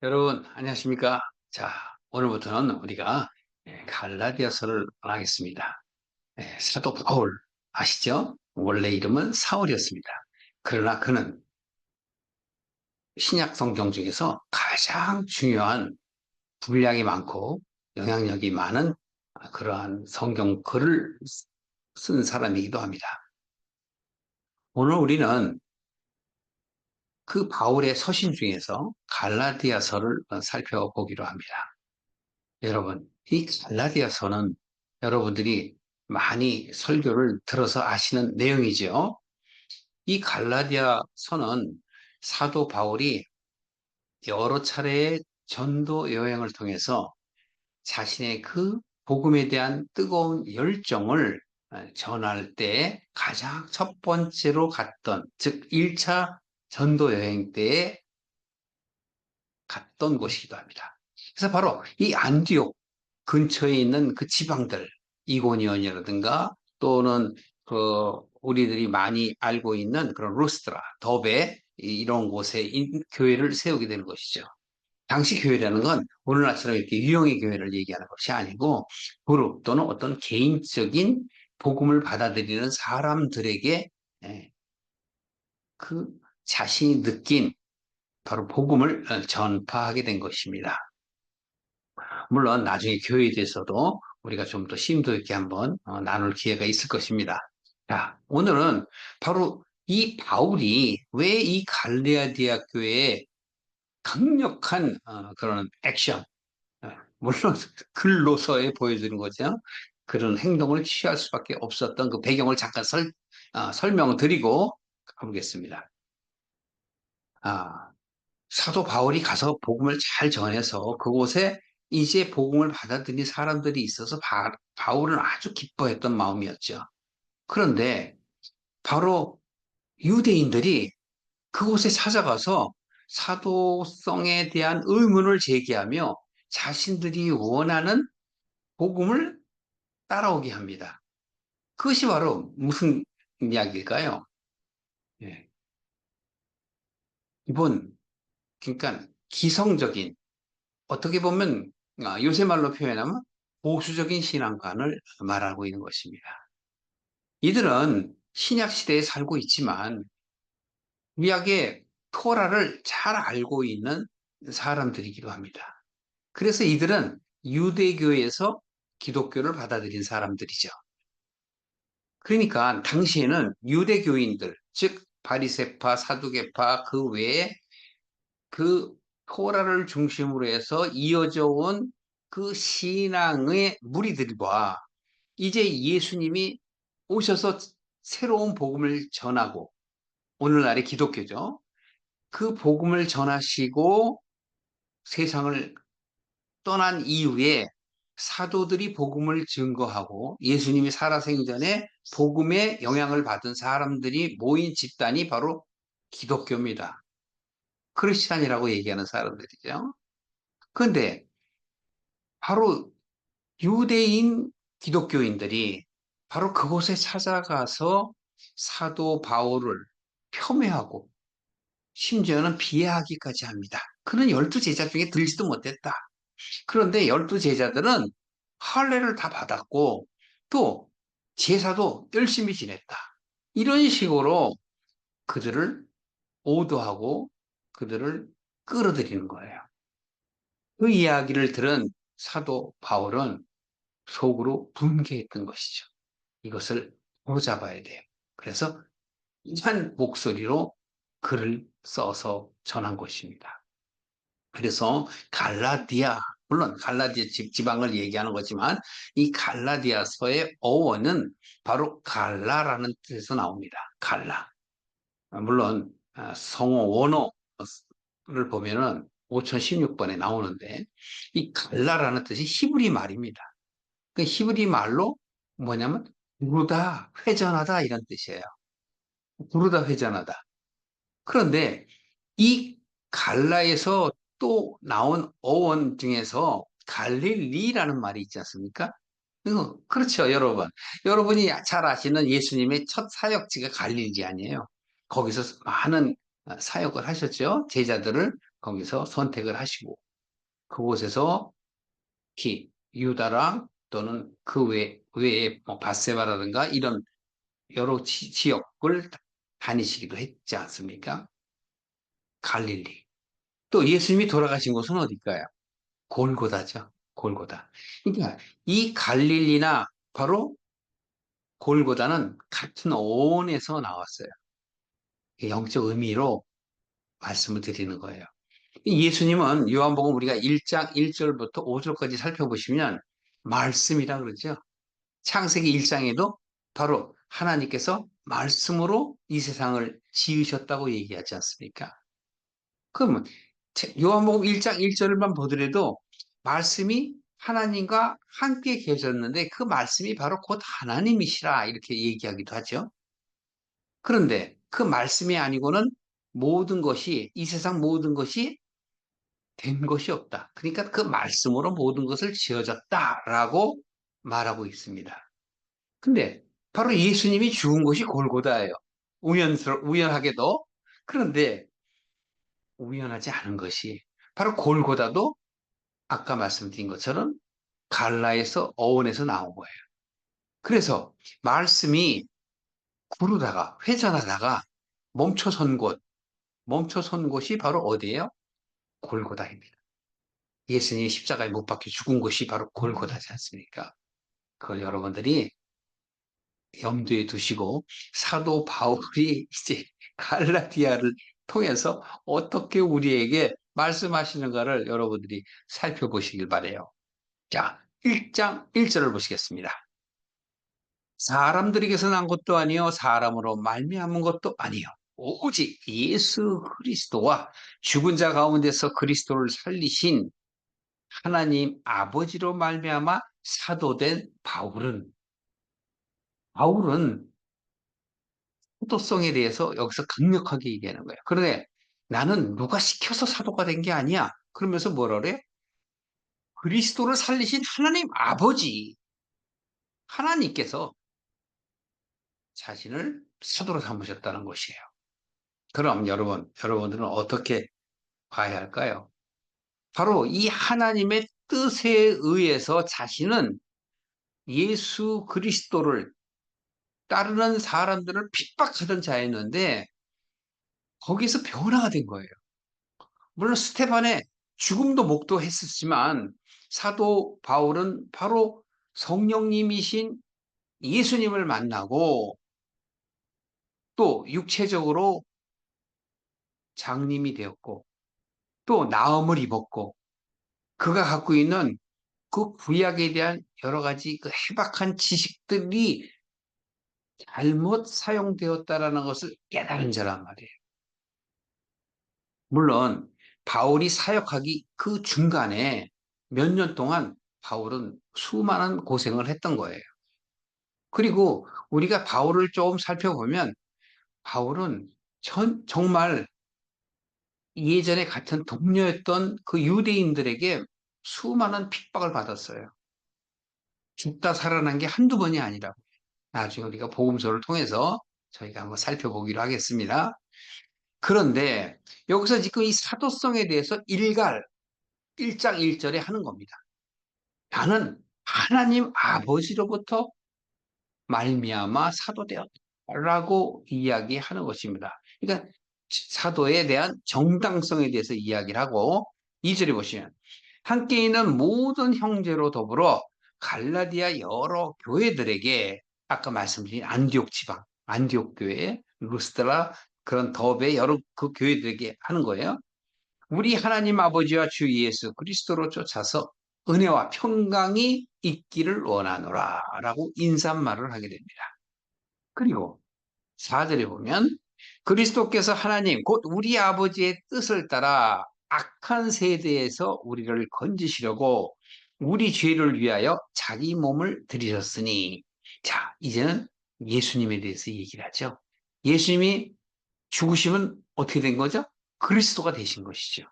여러분, 안녕하십니까? 자, 오늘부터는 우리가 갈라디아서를 하겠습니다. 사도 바울 아시죠? 원래 이름은 사울이었습니다. 그러나 그는 신약 성경 중에서 가장 중요한 분량이 많고 영향력이 많은 그러한 성경 글을 쓴 사람이기도 합니다. 오늘 우리는 그 바울의 서신 중에서 갈라디아서를 살펴보기로 합니다. 여러분, 이 갈라디아서는 여러분들이 많이 설교를 들어서 아시는 내용이죠. 이 갈라디아서는 사도 바울이 여러 차례의 전도 여행을 통해서 자신의 그 복음에 대한 뜨거운 열정을 전할 때 가장 첫 번째로 갔던, 즉 1차 전도 여행 때에 갔던 곳이기도 합니다. 그래서 바로 이 안디옥 근처에 있는 그 지방들, 이고니온이라든가 또는 그 우리들이 많이 알고 있는 그런 루스트라, 더베 이런 곳에 교회를 세우게 되는 것이죠. 당시 교회라는 건 오늘날처럼 이렇게 유형의 교회를 얘기하는 것이 아니고 그룹 또는 어떤 개인적인 복음을 받아들이는 사람들에게 예, 그 자신이 느낀 바로 복음을 전파하게 된 것입니다. 물론 나중에 교회에 대해서도 우리가 좀 더 심도 있게 한번 나눌 기회가 있을 것입니다. 자, 오늘은 바로 이 바울이 왜 이 갈레아디아 교회에 강력한 그런 액션, 물론 글로서에 보여주는 거죠. 그런 행동을 취할 수밖에 없었던 그 배경을 잠깐 설명을 드리고 가보겠습니다. 아, 사도 바울이 가서 복음을 잘 전해서 그곳에 이제 복음을 받아들인 사람들이 있어서 바울은 아주 기뻐했던 마음이었죠. 그런데 바로 유대인들이 그곳에 찾아가서 사도성에 대한 의문을 제기하며 자신들이 원하는 복음을 따라오게 합니다. 그것이 바로 무슨 이야기일까요? 예. 이번, 그러니까 기성적인 어떻게 보면 요새 말로 표현하면 보수적인 신앙관을 말하고 있는 것입니다. 이들은 신약 시대에 살고 있지만 구약의 토라를 잘 알고 있는 사람들이기도 합니다. 그래서 이들은 유대교에서 기독교를 받아들인 사람들이죠. 그러니까 당시에는 유대교인들, 즉 바리새파, 사두개파 그 외에 그 토라를 중심으로 해서 이어져 온 그 신앙의 무리들과 이제 예수님이 오셔서 새로운 복음을 전하고 오늘날의 기독교죠. 그 복음을 전하시고 세상을 떠난 이후에 사도들이 복음을 증거하고 예수님이 살아생전에 복음의 영향을 받은 사람들이 모인 집단이 바로 기독교입니다. 크리스찬이라고 얘기하는 사람들이죠. 그런데 바로 유대인 기독교인들이 바로 그곳에 찾아가서 사도 바울을 폄훼하고 심지어는 비하하기까지 합니다. 그는 12제자 중에 들지도 못했다. 그런데 12제자들은 할례를 다 받았고 또 제사도 열심히 지냈다. 이런 식으로 그들을 오도하고 그들을 끌어들이는 거예요. 그 이야기를 들은 사도 바울은 속으로 분개했던 것이죠. 이것을 바로잡아야 돼요. 그래서 한 목소리로 글을 써서 전한 것입니다. 그래서 갈라디아, 물론 갈라디아 지방을 얘기하는 거지만 이 갈라디아서의 어원은 바로 갈라라는 뜻에서 나옵니다. 갈라. 물론 성어 원어를 보면은 5016번에 나오는데 이 갈라라는 뜻이 히브리 말입니다. 그 히브리 말로 뭐냐면 부르다, 회전하다 이런 뜻이에요. 부르다, 회전하다. 그런데 이 갈라에서 또 나온 어원 중에서 갈릴리라는 말이 있지 않습니까? 그렇죠, 여러분. 여러분이 잘 아시는 예수님의 첫 사역지가 갈릴리 아니에요. 거기서 많은 사역을 하셨죠. 제자들을 거기서 선택을 하시고 그곳에서 특히 유다랑 또는 그 외에 뭐 바세바라든가 이런 여러 지역을 다니시기도 했지 않습니까? 갈릴리. 또 예수님이 돌아가신 곳은 어딜까요? 골고다죠. 골고다. 그러니까 이 갈릴리나 바로 골고다는 같은 어원에서 나왔어요. 영적 의미로 말씀을 드리는 거예요. 예수님은 요한복음 우리가 1장 1절부터 5절까지 살펴보시면 말씀이라 그러죠. 창세기 1장에도 바로 하나님께서 말씀으로 이 세상을 지으셨다고 얘기하지 않습니까? 그러면 요한복음 1장 1절만 보더라도 말씀이 하나님과 함께 계셨는데 그 말씀이 바로 곧 하나님이시라 이렇게 얘기하기도 하죠. 그런데 그 말씀이 아니고는 모든 것이 이 세상 모든 것이 된 것이 없다. 그러니까 그 말씀으로 모든 것을 지어졌다라고 말하고 있습니다. 근데 바로 예수님이 죽은 곳이 골고다예요. 우연하게도. 그런데 우연하지 않은 것이 바로 골고다도 아까 말씀드린 것처럼 갈라에서 어원에서 나온 거예요. 그래서 말씀이 구르다가 회전하다가 멈춰선 곳이 바로 어디예요? 골고다입니다. 예수님이 십자가에 못 박혀 죽은 곳이 바로 골고다지 않습니까? 그걸 여러분들이 염두에 두시고 사도 바울이 이제 갈라디아를 통해서 어떻게 우리에게 말씀하시는가를 여러분들이 살펴보시길 바래요. 자, 1장 1절을 보시겠습니다. 사람들에게서 난 것도 아니요 사람으로 말미암은 것도 아니요 오직 예수 그리스도와 죽은 자 가운데서 그리스도를 살리신 하나님 아버지로 말미암아 사도된 바울은 사도성에 대해서 여기서 강력하게 얘기하는 거예요. 그런데 나는 누가 시켜서 사도가 된 게 아니야. 그러면서 뭐라 그래? 그리스도를 살리신 하나님 아버지, 하나님께서 자신을 사도로 삼으셨다는 것이에요. 그럼 여러분들은 어떻게 봐야 할까요? 바로 이 하나님의 뜻에 의해서 자신은 예수 그리스도를 따르는 사람들을 핍박하던 자였는데 거기서 변화가 된 거예요. 물론 스테반의 죽음도 목도했었지만 사도 바울은 바로 성령님이신 예수님을 만나고 또 육체적으로 장님이 되었고 또 나음을 입었고 그가 갖고 있는 그 구약에 대한 여러 가지 그 해박한 지식들이 잘못 사용되었다라는 것을 깨달은 자란 말이에요. 물론 바울이 사역하기 그 중간에 몇 년 동안 바울은 수많은 고생을 했던 거예요. 그리고 우리가 바울을 조금 살펴보면 바울은 정말 예전에 같은 동료였던 그 유대인들에게 수많은 핍박을 받았어요. 죽다 살아난 게 한두 번이 아니라고. 나중에 우리가 복음서를 통해서 저희가 한번 살펴보기로 하겠습니다. 그런데 여기서 지금 이 사도성에 대해서 1장 1절에 하는 겁니다. 나는 하나님 아버지로부터 말미암아 사도되었다라고 이야기하는 것입니다. 그러니까 사도에 대한 정당성에 대해서 이야기를 하고 2절에 보시면 함께 있는 모든 형제로 더불어 갈라디아 여러 교회들에게 아까 말씀드린 안디옥 지방, 안디옥 교회, 루스드라 그런 더베 여러 그 교회들에게 하는 거예요. 우리 하나님 아버지와 주 예수 그리스도로 쫓아서 은혜와 평강이 있기를 원하노라 라고 인사말을 하게 됩니다. 그리고 4절에 보면 그리스도께서 하나님 곧 우리 아버지의 뜻을 따라 악한 세대에서 우리를 건지시려고 우리 죄를 위하여 자기 몸을 들이셨으니 자 이제는 예수님에 대해서 얘기를 하죠. 예수님이 죽으시면 어떻게 된 거죠? 그리스도가 되신 것이죠.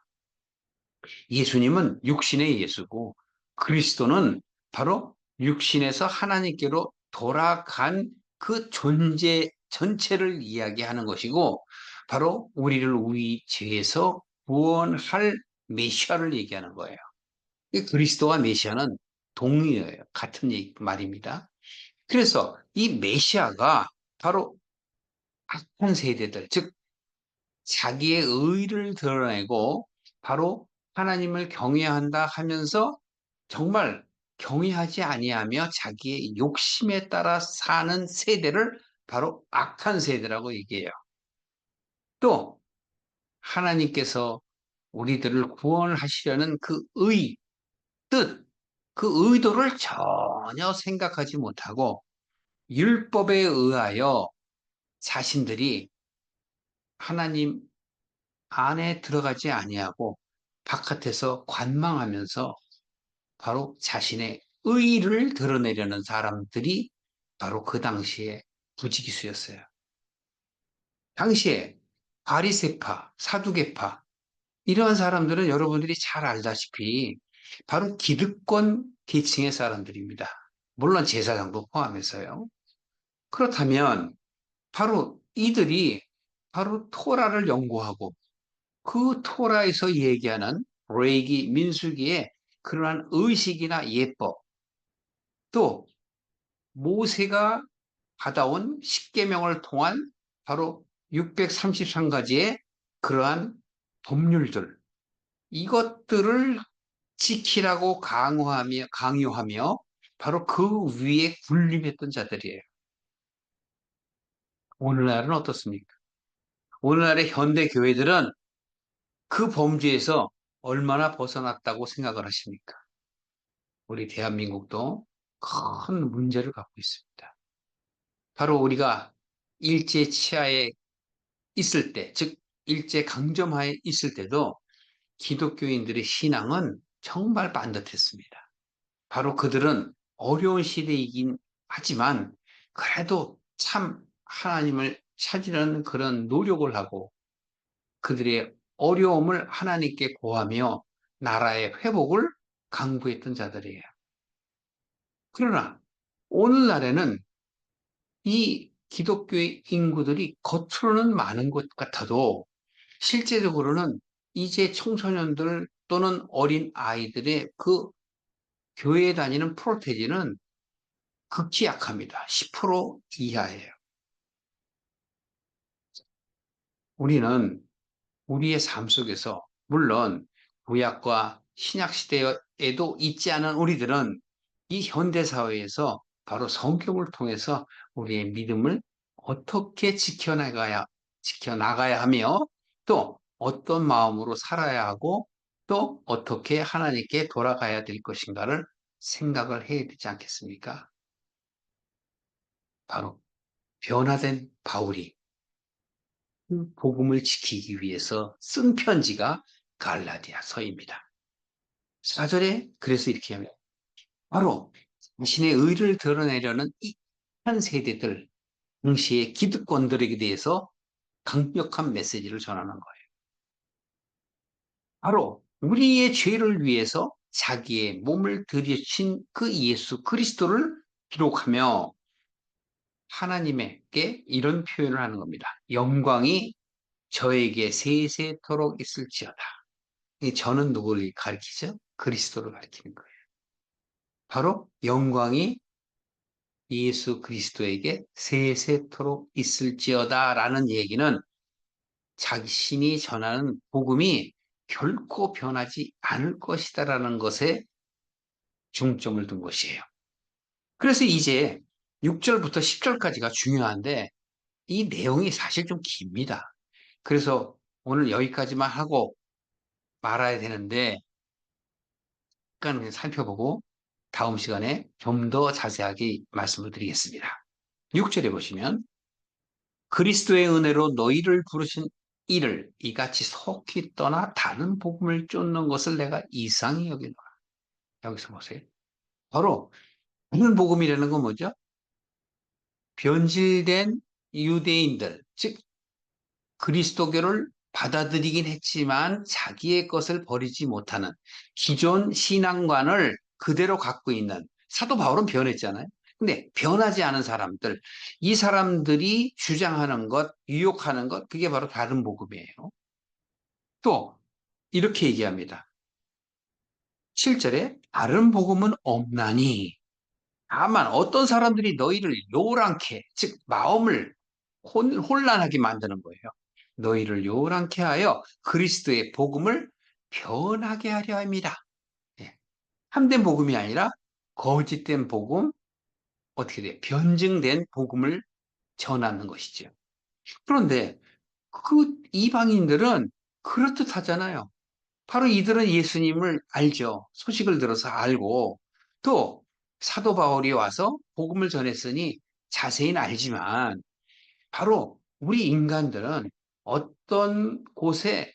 예수님은 육신의 예수고 그리스도는 바로 육신에서 하나님께로 돌아간 그 존재 전체를 이야기하는 것이고 바로 우리를 우리 죄에서 구원할 메시아를 얘기하는 거예요. 그리스도와 메시아는 동의어예요. 같은 말입니다. 그래서 이 메시아가 바로 악한 세대들, 즉 자기의 의를 드러내고 바로 하나님을 경외한다 하면서 정말 경외하지 아니하며 자기의 욕심에 따라 사는 세대를 바로 악한 세대라고 얘기해요. 또 하나님께서 우리들을 구원하시려는 그 뜻, 그 의도를 전혀 생각하지 못하고 율법에 의하여 자신들이 하나님 안에 들어가지 아니하고 바깥에서 관망하면서 바로 자신의 의를 드러내려는 사람들이 바로 그 당시에 부지기수였어요. 당시에 바리새파, 사두개파 이러한 사람들은 여러분들이 잘 알다시피 바로 기득권 계층의 사람들입니다. 물론 제사장도 포함해서요. 그렇다면 바로 이들이 바로 토라를 연구하고 그 토라에서 얘기하는 레이기, 민수기의 그러한 의식이나 예법, 또 모세가 받아온 십계명을 통한 바로 633가지의 그러한 법률들, 이것들을 지키라고 강요하며 바로 그 위에 군림했던 자들이에요. 오늘날은 어떻습니까? 오늘날의 현대 교회들은 그 범죄에서 얼마나 벗어났다고 생각을 하십니까? 우리 대한민국도 큰 문제를 갖고 있습니다. 바로 우리가 일제 치하에 있을 때, 즉 일제 강점하에 있을 때도 기독교인들의 신앙은 정말 반듯했습니다. 바로 그들은 어려운 시대이긴 하지만 그래도 참 하나님을 찾으려는 그런 노력을 하고 그들의 어려움을 하나님께 고하며 나라의 회복을 강구했던 자들이에요. 그러나 오늘날에는 이 기독교의 인구들이 겉으로는 많은 것 같아도 실제적으로는 이제 청소년들 또는 어린 아이들의 그 교회에 다니는 프로테지는 극히 약합니다. 10% 이하예요. 우리는 우리의 삶 속에서 물론 구약과 신약 시대에도 있지 않은 우리들은 이 현대 사회에서 바로 성경을 통해서 우리의 믿음을 어떻게 지켜나가야 하며 또 어떤 마음으로 살아야 하고 또 어떻게 하나님께 돌아가야 될 것인가를 생각을 해야 되지 않겠습니까? 바로 변화된 바울이 그 복음을 지키기 위해서 쓴 편지가 갈라디아서입니다. 4절에 그래서 이렇게 합니다. 바로 자신의 의를 드러내려는 이 한 세대들, 당시의 기득권들에게 대해서 강력한 메시지를 전하는 거예요. 바로 우리의 죄를 위해서 자기의 몸을 들이신 그 예수 그리스도를 기록하며 하나님에게 이런 표현을 하는 겁니다. 영광이 저에게 세세토록 있을지어다. 이 저는 누구를 가리키죠? 그리스도를 가리키는 거예요. 바로 영광이 예수 그리스도에게 세세토록 있을지어다라는 얘기는 자신이 전하는 복음이 결코 변하지 않을 것이다라는 것에 중점을 둔 것이에요. 그래서 이제 6절부터 10절까지가 중요한데 이 내용이 사실 좀 깁니다. 그래서 오늘 여기까지만 하고 말아야 되는데 잠깐 살펴보고 다음 시간에 좀 더 자세하게 말씀을 드리겠습니다. 6절에 보시면 그리스도의 은혜로 너희를 부르신 이를 이같이 속히 떠나 다른 복음을 쫓는 것을 내가 이상히 여기노라. 여기서 보세요. 바로 다른 복음이라는 건 뭐죠? 변질된 유대인들, 즉 그리스도교를 받아들이긴 했지만 자기의 것을 버리지 못하는 기존 신앙관을 그대로 갖고 있는 사도 바울은 변했잖아요. 근데 변하지 않은 사람들, 이 사람들이 주장하는 것, 유혹하는 것, 그게 바로 다른 복음이에요. 또 이렇게 얘기합니다. 7절에 다른 복음은 없나니 다만 어떤 사람들이 너희를 요란케, 즉 마음을 혼란하게 만드는 거예요. 너희를 요란케 하여 그리스도의 복음을 변하게 하려 합니다. 예. 참된 복음이 아니라 거짓된 복음, 어떻게 돼? 변증된 복음을 전하는 것이죠. 그런데 그 이방인들은 그럴듯하잖아요. 바로 이들은 예수님을 알죠. 소식을 들어서 알고 또 사도 바울이 와서 복음을 전했으니 자세히는 알지만 바로 우리 인간들은 어떤 곳에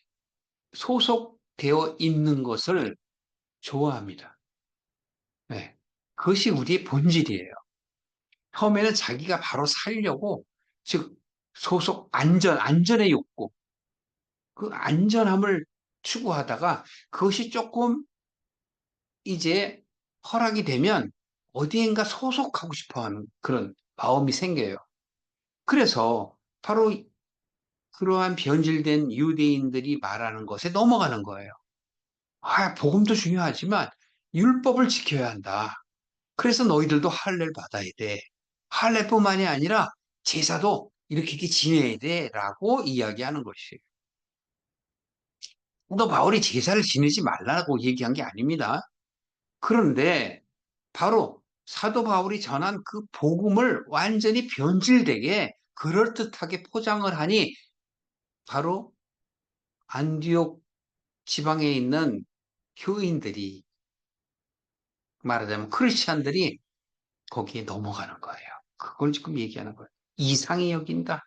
소속되어 있는 것을 좋아합니다. 네. 그것이 우리의 본질이에요. 처음에는 자기가 바로 살려고 즉 안전의 욕구, 그 안전함을 추구하다가 그것이 조금 이제 허락이 되면 어디엔가 소속하고 싶어 하는 그런 마음이 생겨요. 그래서 바로 그러한 변질된 유대인들이 말하는 것에 넘어가는 거예요. 아, 복음도 중요하지만 율법을 지켜야 한다. 그래서 너희들도 할례를 받아야 돼. 할례뿐만이 아니라 제사도 이렇게 지내야 돼라고 이야기하는 것이에요. 또 바울이 제사를 지내지 말라고 얘기한 게 아닙니다. 그런데 바로 사도 바울이 전한 그 복음을 완전히 변질되게 그럴듯하게 포장을 하니 바로 안디옥 지방에 있는 교인들이 말하자면 크리스찬들이 거기에 넘어가는 거예요. 그걸 지금 얘기하는 거예요. 이상히 여긴다.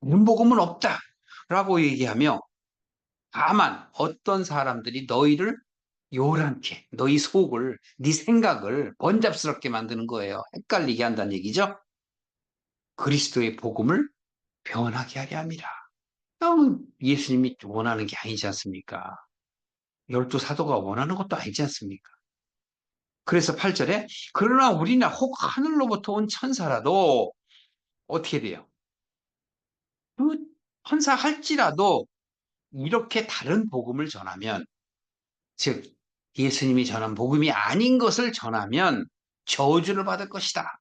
이런 복음은 없다. 라고 얘기하며 다만 어떤 사람들이 너희를 요란케 너희 속을 네 생각을 번잡스럽게 만드는 거예요. 헷갈리게 한다는 얘기죠. 그리스도의 복음을 변하게 하려 합니다. 예수님이 원하는 게 아니지 않습니까? 열두 사도가 원하는 것도 아니지 않습니까? 그래서 8절에 그러나 우리나 혹 하늘로부터 온 천사라도 어떻게 돼요? 그 천사 할지라도 이렇게 다른 복음을 전하면 즉 예수님이 전한 복음이 아닌 것을 전하면 저주를 받을 것이다.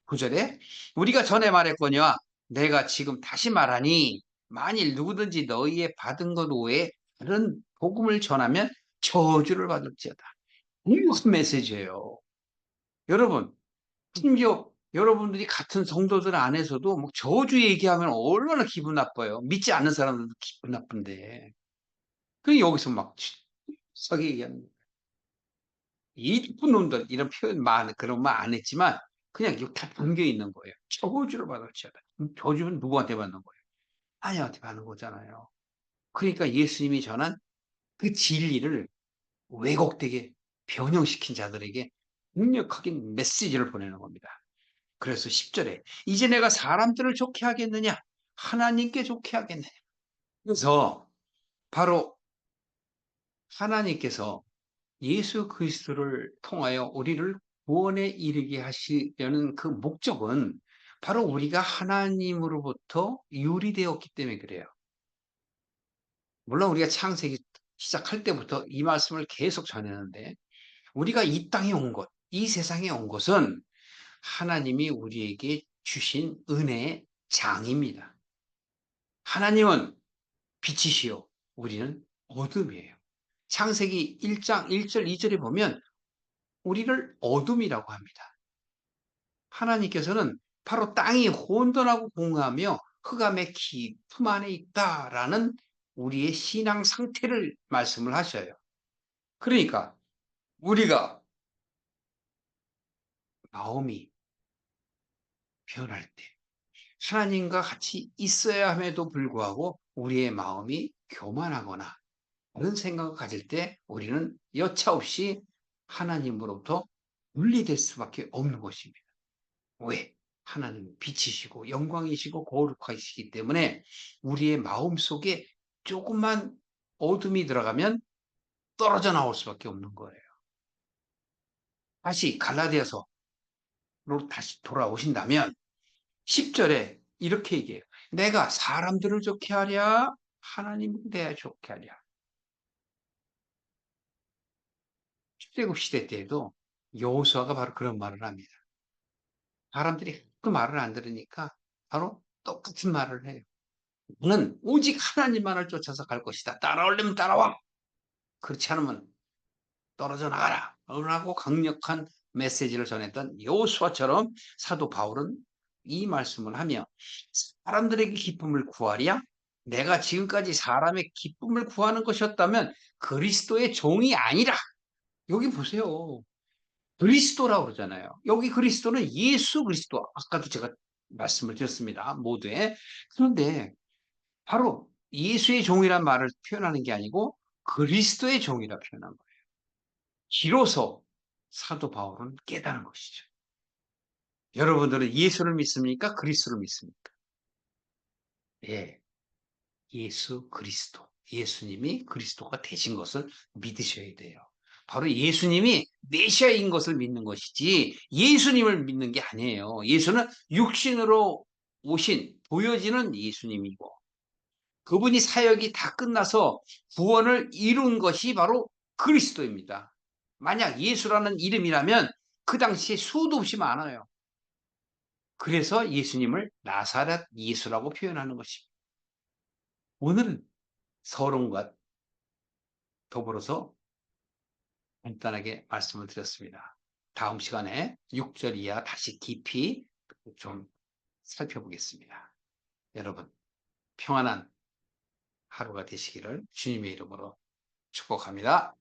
9절에 우리가 전에 말했거니와 내가 지금 다시 말하니 만일 누구든지 너희의 받은 것 외에 다른 복음을 전하면 저주를 받을지어다. 이것은 메시지예요. 여러분, 심지어 여러분들이 같은 성도들 안에서도 뭐 저주 얘기하면 얼마나 기분 나빠요. 믿지 않는 사람들도 기분 나쁜데. 그 여기서 막 서게 얘기하는 거예요. 이 나쁜 놈들 이런 표현 그런 말 안 했지만 그냥 이거 다 담겨 있는 거예요. 저주를 받을지어다. 저주는 누구한테 받는 거예요? 하나님한테 받는 거잖아요. 그러니까 예수님이 전한 그 진리를 왜곡되게 변형시킨 자들에게 강력하게 메시지를 보내는 겁니다. 그래서 10절에 이제 내가 사람들을 좋게 하겠느냐? 하나님께 좋게 하겠느냐? 그래서 바로 하나님께서 예수 그리스도를 통하여 우리를 구원에 이르게 하시려는 그 목적은 바로 우리가 하나님으로부터 유리되었기 때문에 그래요. 물론 우리가 창세기 시작할 때부터 이 말씀을 계속 전했는데 우리가 이 땅에 온 것, 이 세상에 온 것은 하나님이 우리에게 주신 은혜의 장입니다. 하나님은 빛이시요 우리는 어둠이에요. 창세기 1장 1절 2절에 보면 우리를 어둠이라고 합니다. 하나님께서는 바로 땅이 혼돈하고 공허하며 흑암의 깊음 안에 있다라는 우리의 신앙 상태를 말씀을 하셔요. 그러니까 우리가 마음이 변할 때 하나님과 같이 있어야 함에도 불구하고 우리의 마음이 교만하거나 그런 생각을 가질 때 우리는 여차없이 하나님으로부터 분리될 수밖에 없는 것입니다. 왜? 하나님은 빛이시고 영광이시고 거룩하시기 때문에 우리의 마음 속에 조금만 어둠이 들어가면 떨어져 나올 수밖에 없는 거예요. 다시 갈라디아서로 다시 돌아오신다면 10절에 이렇게 얘기해요. 내가 사람들을 좋게 하랴 하나님을 내야 좋게 하랴. 출애굽 시대 때에도 여호수아가 바로 그런 말을 합니다. 사람들이 그 말을 안 들으니까 바로 똑같은 말을 해요. 너는 오직 하나님만을 쫓아서 갈 것이다. 따라오려면 따라와. 그렇지 않으면 떨어져 나가라. 라고 강력한 메시지를 전했던 여호수아처럼 사도 바울은 이 말씀을 하며 사람들에게 기쁨을 구하랴? 내가 지금까지 사람의 기쁨을 구하는 것이었다면 그리스도의 종이 아니라. 여기 보세요. 그리스도라고 그러잖아요. 여기 그리스도는 예수 그리스도. 아까도 제가 말씀을 드렸습니다. 모두에. 그런데 바로 예수의 종이란 말을 표현하는 게 아니고 그리스도의 종이라 표현한 거예요. 비로소 사도 바울은 깨달은 것이죠. 여러분들은 예수를 믿습니까? 그리스도를 믿습니까? 예, 예수 그리스도. 예수님이 그리스도가 되신 것을 믿으셔야 돼요. 바로 예수님이 메시아인 것을 믿는 것이지 예수님을 믿는 게 아니에요. 예수는 육신으로 오신 보여지는 예수님이고 그분이 사역이 다 끝나서 구원을 이룬 것이 바로 그리스도입니다. 만약 예수라는 이름이라면 그 당시에 수도 없이 많아요. 그래서 예수님을 나사렛 예수라고 표현하는 것입니다. 오늘은 서론과 더불어서 간단하게 말씀을 드렸습니다. 다음 시간에 6절 이하 다시 깊이 좀 살펴보겠습니다. 여러분 평안한 하루가 되시기를 주님의 이름으로 축복합니다.